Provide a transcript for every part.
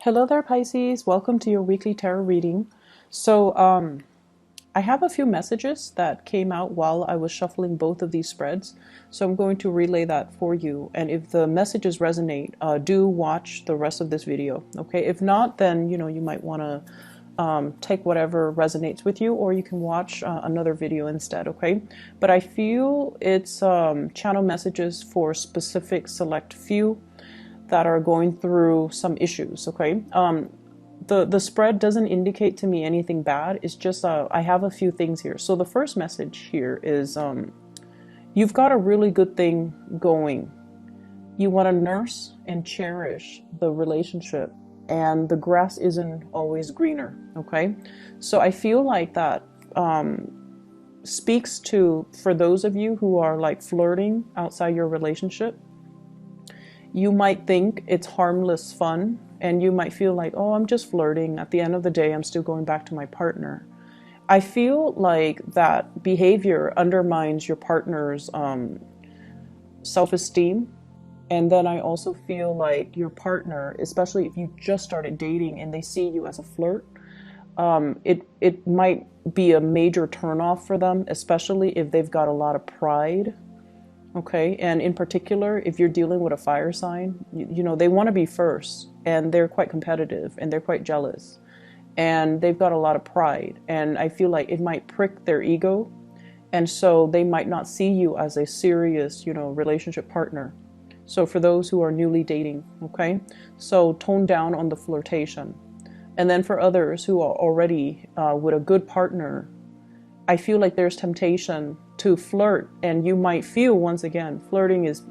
Hello there, Pisces. Welcome to your weekly tarot reading. I have a few messages that came out while I was shuffling both of these spreads. So I'm going to relay that for you. And if the messages resonate, do watch the rest of this video. Okay. If not, then, you might want to take whatever resonates with you, or you can watch another video instead. Okay. But I feel it's channel messages for specific select few that are going through some issues. Okay. The spread doesn't indicate to me anything bad. It's just I have a few things here. So the first message here is you've got a really good thing going. You want to nurse and cherish the relationship, and the grass isn't always greener. Okay. So I feel like that speaks to, for those of you who are like flirting outside your relationship, you might think it's harmless fun, and you might feel like, oh, I'm just flirting. At the end of the day, I'm still going back to my partner. I feel like that behavior undermines your partner's self-esteem. And then I also feel like your partner, especially if you just started dating and they see you as a flirt, it might be a major turnoff for them, especially if they've got a lot of pride. Okay, and in particular, if you're dealing with a fire sign, you know, they want to be first, and they're quite competitive, and they're quite jealous, and they've got a lot of pride, and I feel like it might prick their ego, and so they might not see you as a serious, relationship partner. So for those who are newly dating, okay, so tone down on the flirtation. And then for others who are already with a good partner, I feel like there's temptation to flirt, and you might feel, once again, flirting is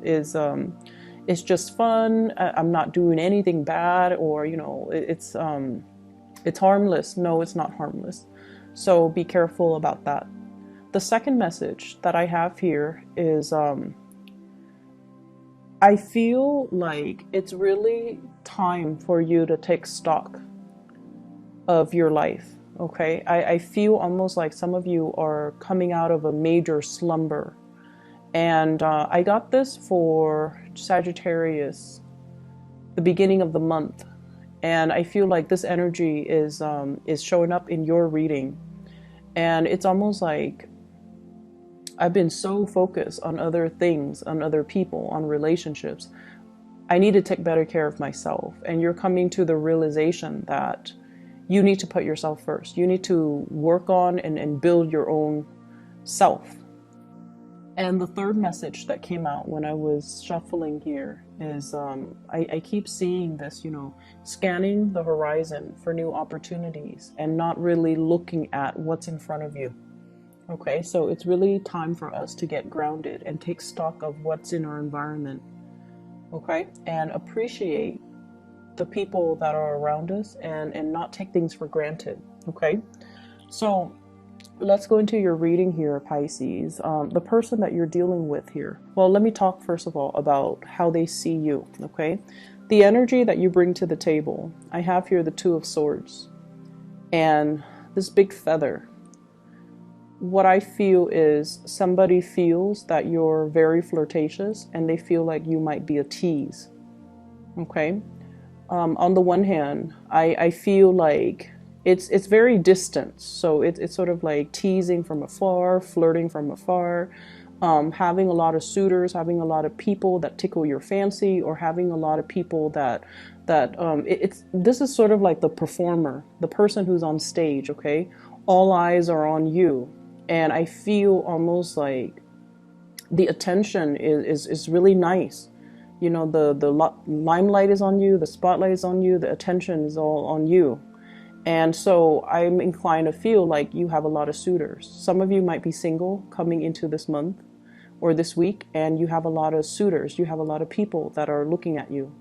just fun. I'm not doing anything bad, or it's harmless. No, it's not harmless. So be careful about that. The second message that I have here is I feel like it's really time for you to take stock of your life. Okay, I feel almost like some of you are coming out of a major slumber. And I got this for Sagittarius, the beginning of the month. And I feel like this energy is showing up in your reading. And it's almost like I've been so focused on other things, on other people, on relationships. I need to take better care of myself. And you're coming to the realization that you need to put yourself first. You need to work on and build your own self. And the third message that came out when I was shuffling here is I keep seeing this, scanning the horizon for new opportunities and not really looking at what's in front of you. Okay, so it's really time for us to get grounded and take stock of what's in our environment. Okay, and appreciate the people that are around us and not take things for granted. Okay, so let's go into your reading here, Pisces. The person that you're dealing with here, well, let me talk first of all about how they see you. Okay, the energy that you bring to the table. I have here the Two of Swords and this big feather. What I feel is somebody feels that you're very flirtatious, and they feel like you might be a tease. Okay, on the one hand, I feel like it's very distant. So it's sort of like teasing from afar, flirting from afar, having a lot of suitors, having a lot of people that tickle your fancy, or having a lot of people that this is sort of like the performer, the person who's on stage. Okay, all eyes are on you, and I feel almost like the attention is really nice. The limelight is on you, the spotlight is on you, the attention is all on you. And so I'm inclined to feel like you have a lot of suitors. Some of you might be single coming into this month or this week, and you have a lot of suitors. You have a lot of people that are looking at you,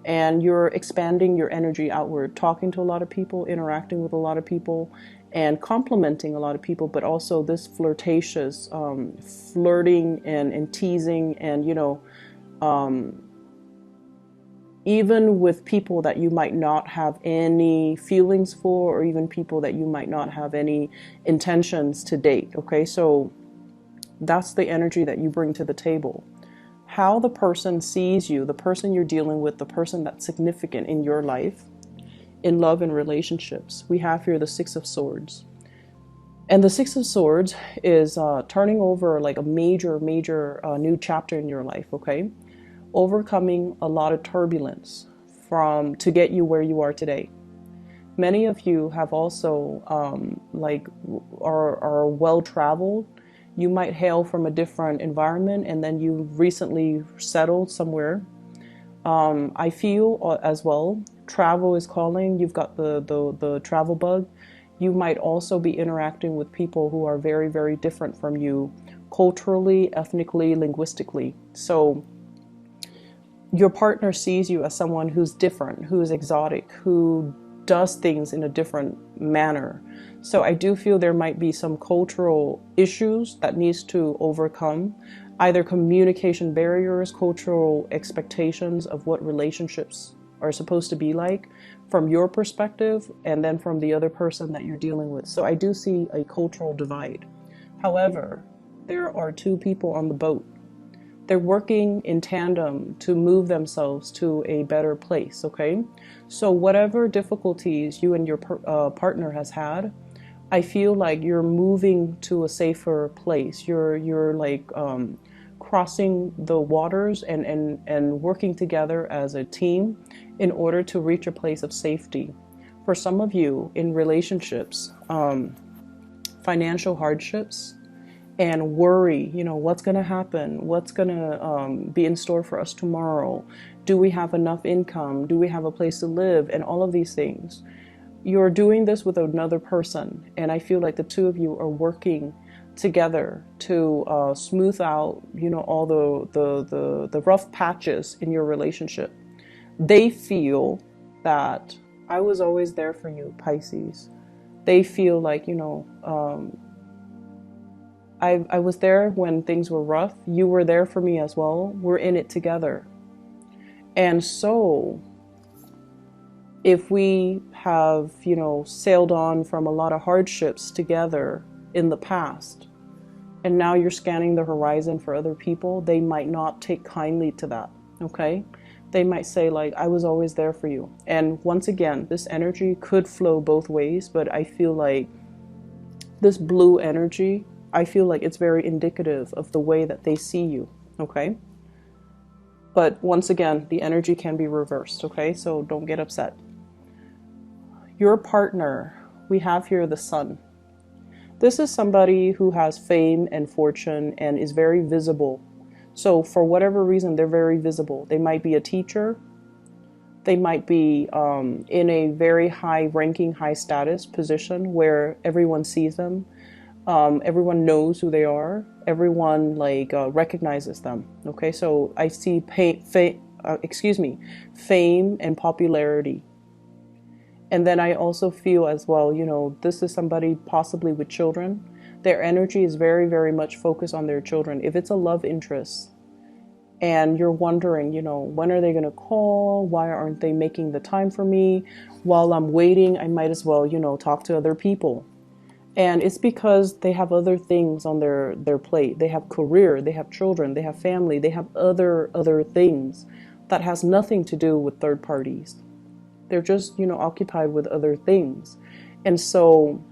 and you're expanding your energy outward, talking to a lot of people, interacting with a lot of people, and complimenting a lot of people, but also this flirtatious flirting and teasing, and even with people that you might not have any feelings for, or even people that you might not have any intentions to date. Okay, so that's the energy that you bring to the table. How the person sees you, the person you're dealing with, the person that's significant in your life, in love and relationships, we have here the Six of Swords. And the Six of Swords is turning over like a major new chapter in your life, okay? Overcoming a lot of turbulence to get you where you are today. Many of you have also are well traveled. You might hail from a different environment, and then you recently settled somewhere. I feel as well, travel is calling. You've got the travel bug. You might also be interacting with people who are very different from you, culturally, ethnically, linguistically. So your partner sees you as someone who's different, who is exotic, who does things in a different manner. So I do feel there might be some cultural issues that needs to overcome, either communication barriers, cultural expectations of what relationships are supposed to be like from your perspective, and then from the other person that you're dealing with. So I do see a cultural divide. However, there are two people on the boat. They're working in tandem to move themselves to a better place, okay? So whatever difficulties you and your partner has had, I feel like you're moving to a safer place. You're like crossing the waters and working together as a team in order to reach a place of safety. For some of you in relationships, financial hardships, and worry, what's going to happen? What's going to be in store for us tomorrow? Do we have enough income? Do we have a place to live? And all of these things. You're doing this with another person. And I feel like the two of you are working together to smooth out, all the rough patches in your relationship. They feel that I was always there for you, Pisces. They feel like, I was there when things were rough. You were there for me as well. We're in it together. And so if we have, sailed on from a lot of hardships together in the past, and now you're scanning the horizon for other people, they might not take kindly to that, okay? They might say like, I was always there for you. And once again, this energy could flow both ways, but I feel like this blue energy, I feel like it's very indicative of the way that they see you, okay? But once again, the energy can be reversed, okay? So don't get upset. Your partner, we have here the Sun. This is somebody who has fame and fortune and is very visible. So for whatever reason, they're very visible. They might be a teacher. They might be in a very high ranking, high status position where everyone sees them. Everyone knows who they are. Everyone recognizes them. Okay, so I see fame and popularity. And then I also feel as well, this is somebody possibly with children. Their energy is very much focused on their children. If it's a love interest and you're wondering, when are they going to call? Why aren't they making the time for me? While I'm waiting, I might as well, talk to other people. And it's because they have other things on their plate. They have career, they have children, they have family, they have other things that has nothing to do with third parties. They're just, occupied with other things. And so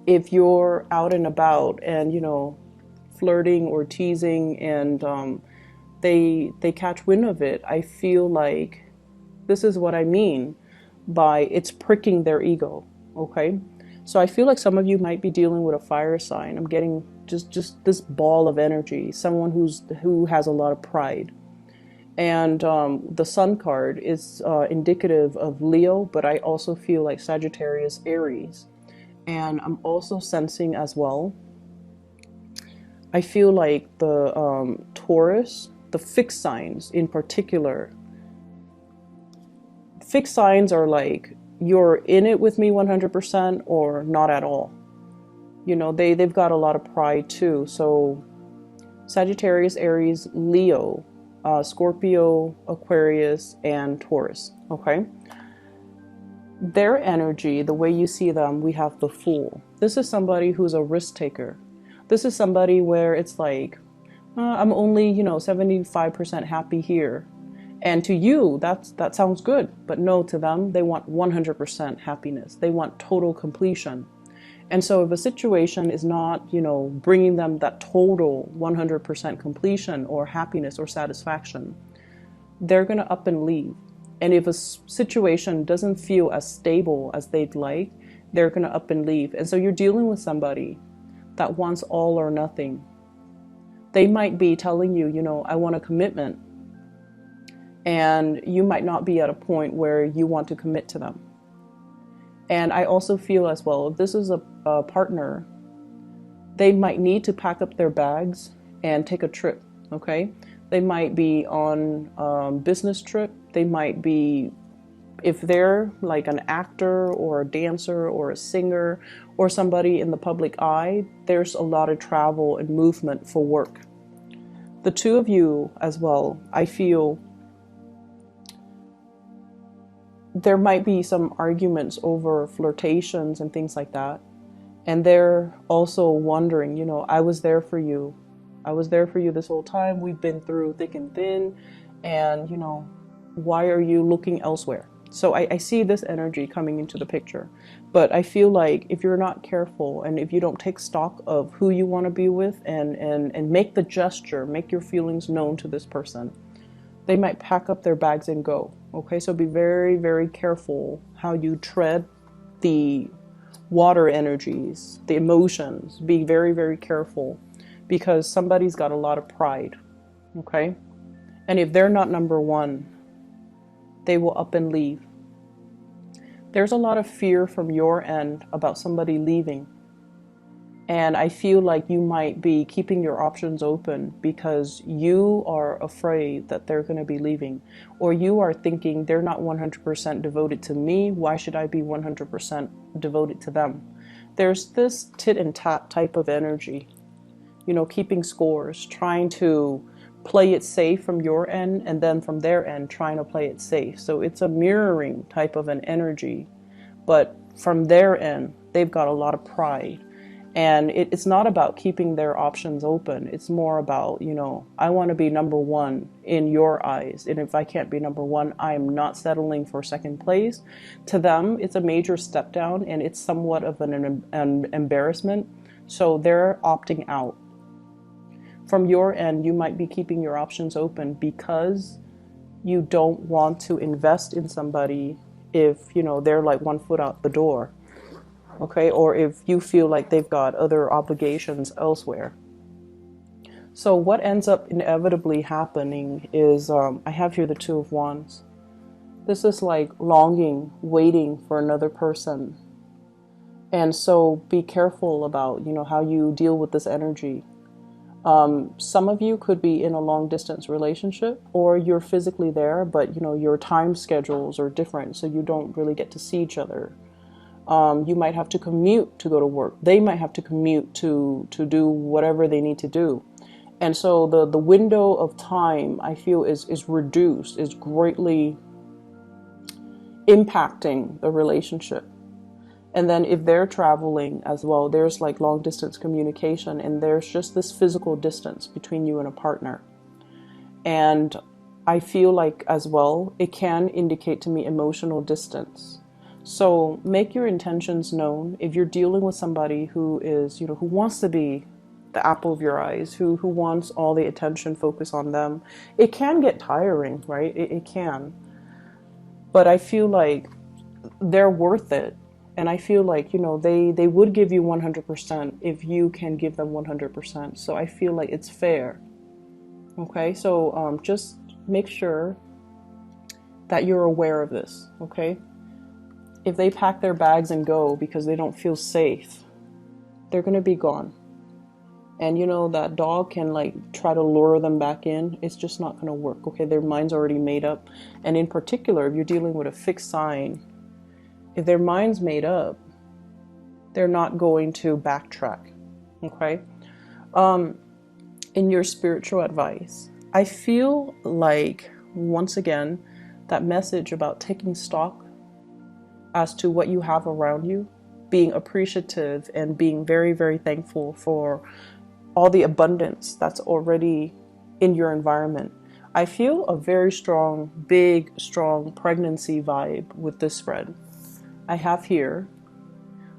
if you're out and about and, flirting or teasing and they catch wind of it, I feel like this is what I mean by it's pricking their ego, okay? So I feel like some of you might be dealing with a fire sign. I'm getting just this ball of energy, someone who has a lot of pride. And the Sun card is indicative of Leo, but I also feel like Sagittarius, Aries. And I'm also sensing as well, I feel like the Taurus, the fixed signs in particular. Fixed signs are like, you're in it with me 100% or not at all. They've got a lot of pride too. So Sagittarius, Aries, Leo, Scorpio, Aquarius, and Taurus, okay? Their energy, the way you see them, we have the Fool. This is somebody who's a risk taker. This is somebody where it's like, I'm only, 75% happy here. And to you, that sounds good. But no, to them, they want 100% happiness. They want total completion. And so if a situation is not, bringing them that total 100% completion or happiness or satisfaction, they're going to up and leave. And if a situation doesn't feel as stable as they'd like, they're going to up and leave. And so you're dealing with somebody that wants all or nothing. They might be telling you, I want a commitment. And you might not be at a point where you want to commit to them. And I also feel as well, if this is a partner, they might need to pack up their bags and take a trip, okay? They might be on a business trip. They might be, if they're like an actor or a dancer or a singer or somebody in the public eye, there's a lot of travel and movement for work. The two of you as well, I feel there might be some arguments over flirtations and things like that. And they're also wondering, I was there for you. I was there for you this whole time. We've been through thick and thin. And, why are you looking elsewhere? So I see this energy coming into the picture. But I feel like if you're not careful and if you don't take stock of who you want to be with and make the gesture, make your feelings known to this person, they might pack up their bags and go. Okay, so be very, very careful how you tread the water energies, the emotions. Be very, very careful because somebody's got a lot of pride. Okay, and if they're not number one, they will up and leave. There's a lot of fear from your end about somebody leaving. And I feel like you might be keeping your options open because you are afraid that they're going to be leaving. Or you are thinking they're not 100% devoted to me. Why should I be 100% devoted to them? There's this tit and tat type of energy. Keeping scores, trying to play it safe from your end and then from their end trying to play it safe. So it's a mirroring type of an energy. But from their end, they've got a lot of pride. And it's not about keeping their options open. It's more about, I want to be number one in your eyes. And if I can't be number one, I am not settling for second place. To them, it's a major step down and it's somewhat of an embarrassment. So they're opting out. From your end, you might be keeping your options open because you don't want to invest in somebody if, they're like 1 foot out the door. Okay, or if you feel like they've got other obligations elsewhere. So what ends up inevitably happening is, I have here the Two of Wands. This is like longing, waiting for another person. And so be careful about, how you deal with this energy. Some of you could be in a long distance relationship or you're physically there, but, your time schedules are different, so you don't really get to see each other. You might have to commute to go to work. They might have to commute to do whatever they need to do. And so the window of time, I feel, is reduced, is greatly impacting the relationship. And then if they're traveling as well, there's like long distance communication and there's just this physical distance between you and a partner. And I feel like as well, it can indicate to me emotional distance. So make your intentions known. If you're dealing with somebody who is, who wants to be the apple of your eyes, who wants all the attention focused on them, it can get tiring, right? It can. But I feel like they're worth it. And I feel like, they would give you 100% if you can give them 100%. So I feel like it's fair. Okay, so just make sure that you're aware of this, okay? If they pack their bags and go because they don't feel safe, they're going to be gone. And that dog can try to lure them back in. It's just not going to work. Okay, their mind's already made up. And in particular, if you're dealing with a fixed sign, if their mind's made up, they're not going to backtrack. Okay. In your spiritual advice, I feel like, once again, that message about taking stock as to what you have around you, being appreciative and being very, very thankful for all the abundance that's already in your environment. I feel a very strong, big, strong pregnancy vibe with this spread. I have here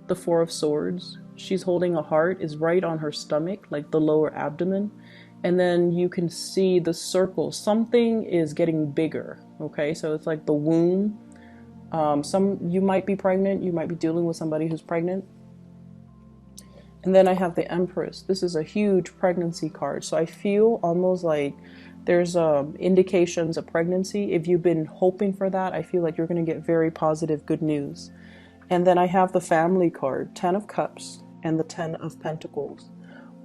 the Four of Swords. She's holding a heart, is right on her stomach, like the lower abdomen. And then you can see the circle. Something is getting bigger, okay? So it's like the womb. You might be pregnant. You might be dealing with somebody who's pregnant. And then I have the Empress. This is a huge pregnancy card. So I feel almost like there's indications of pregnancy. If you've been hoping for that, I feel like you're going to get very positive, good news. And then I have the Family card, 10 of Cups and the 10 of Pentacles.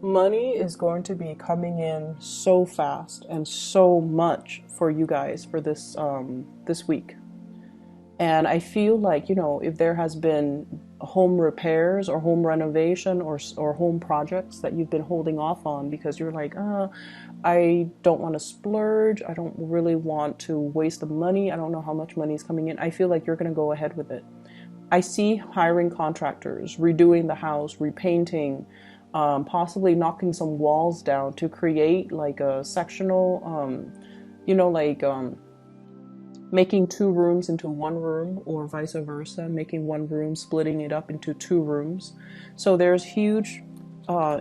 Money is going to be coming in so fast and so much for you guys for this this week. And I feel like, you know, if there has been home repairs or home renovation or home projects that you've been holding off on because you're like, I don't want to splurge. I don't really want to waste the money. I don't know how much money is coming in. I feel like you're going to go ahead with it. I see hiring contractors, redoing the house, repainting, possibly knocking some walls down to create like a sectional, making 2 rooms into 1 room or vice versa, making 1 room, splitting it up into 2 rooms. So there's huge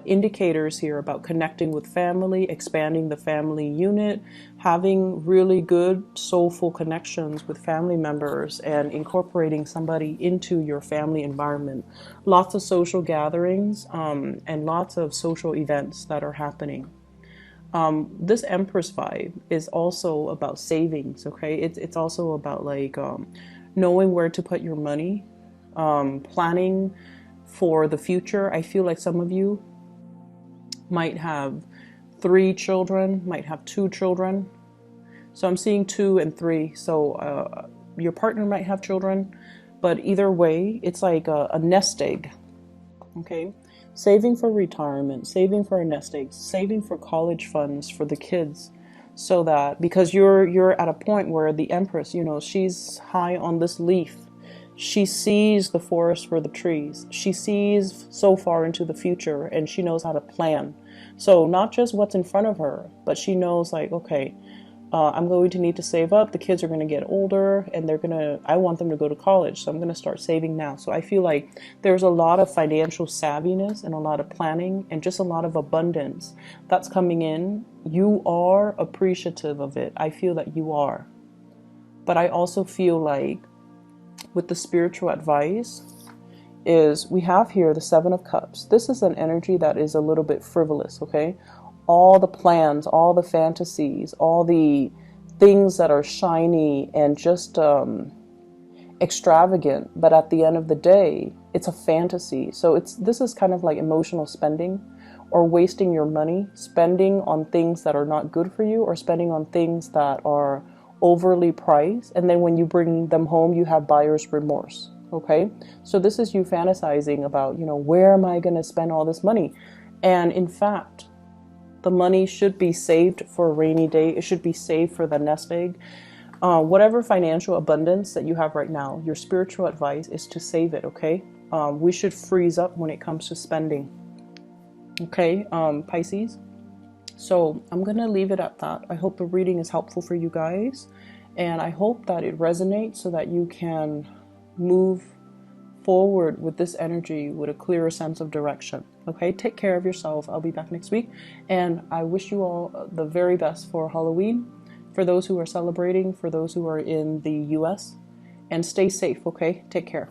indicators here about connecting with family, expanding the family unit, having really good soulful connections with family members and incorporating somebody into your family environment. Lots of social gatherings and lots of social events that are happening. This Empress vibe is also about savings, okay? It's also about like knowing where to put your money, planning for the future. I feel like some of you might have 3 children, might have 2 children. So I'm seeing 2 and 3. So your partner might have children, but either way, it's like a nest egg, okay? Saving for retirement, saving for a nest egg, saving for college funds for the kids. So that, because you're at a point where the Empress, you know, she's high on this leaf. She sees the forest for the trees. She sees so far into the future and she knows how to plan. So not just what's in front of her, but she knows like, okay, I'm going to need to save up. The kids are going to get older and I want them to go to college. So I'm going to start saving now. So I feel like there's a lot of financial savviness and a lot of planning and just a lot of abundance that's coming in. You are appreciative of it. I feel that you are. But I also feel like with the spiritual advice is we have here the 7 of Cups. This is an energy that is a little bit frivolous, okay? All the plans, all the fantasies, all the things that are shiny and just extravagant, but at the end of the day, it's a fantasy. So this is kind of like emotional spending or wasting your money, spending on things that are not good for you or spending on things that are overly priced, and then when you bring them home you have buyer's remorse. Okay, so this is you fantasizing about, you know, where am I going to spend all this money? And in fact, the money should be saved for a rainy day. It should be saved for the nest egg. Whatever financial abundance that you have right now, your spiritual advice is to save it. Okay, we should freeze up when it comes to spending. Okay, Pisces. So I'm going to leave it at that. I hope the reading is helpful for you guys. And I hope that it resonates so that you can move forward with this energy with a clearer sense of direction. Okay, take care of yourself. I'll be back next week. And I wish you all the very best for Halloween, for those who are celebrating, for those who are in the US. And stay safe, okay? Take care.